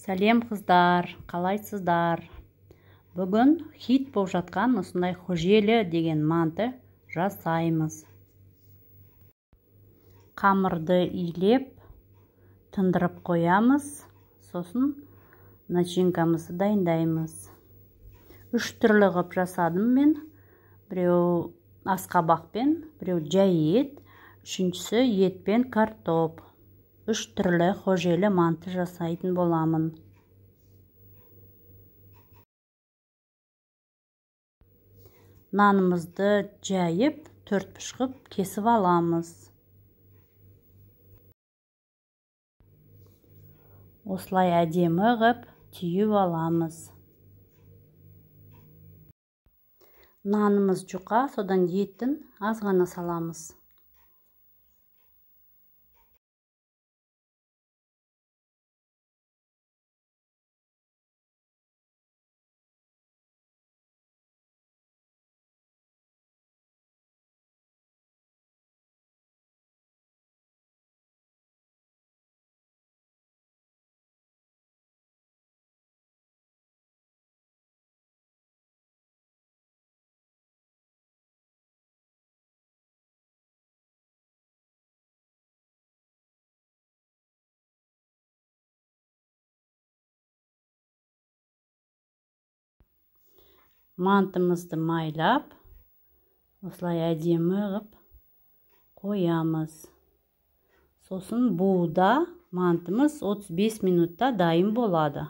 Сәлем қыздар, қалайсыздар? Бүгін хит болып жатқан осындай хожелі деген манты жасаймыз. Қамырды илеп, тындырып қоямыз, сосын начинкамызды дайындаймыз. 3 түрлі ғып жасадым мен. Біреу асқабақпен, біреу жай ет, үшіншісі етпен картоп. 3 түрлі хожелі манты жасайтын боламын. Нанымызды жайып, 4 қып кесіп аламыз. Осылай әдемі ғып түйіп аламыз. Нанымыз жұқа, содан етін аз ғана саламыз. Мантымызды майлап, осылай әдемі ғып қоямыз. Сосын бууда мантымыз 35 минутта дайын болады.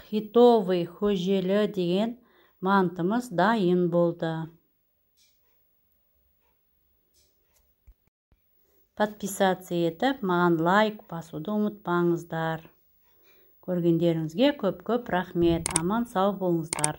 Хитовый хожелі деген мантымыз дайын болды. Подписаться етіп, маған лайк басуды ұмытпаңыздар. Көргендеріңізге көп-көп рахмет. Аман сау болыңыздар.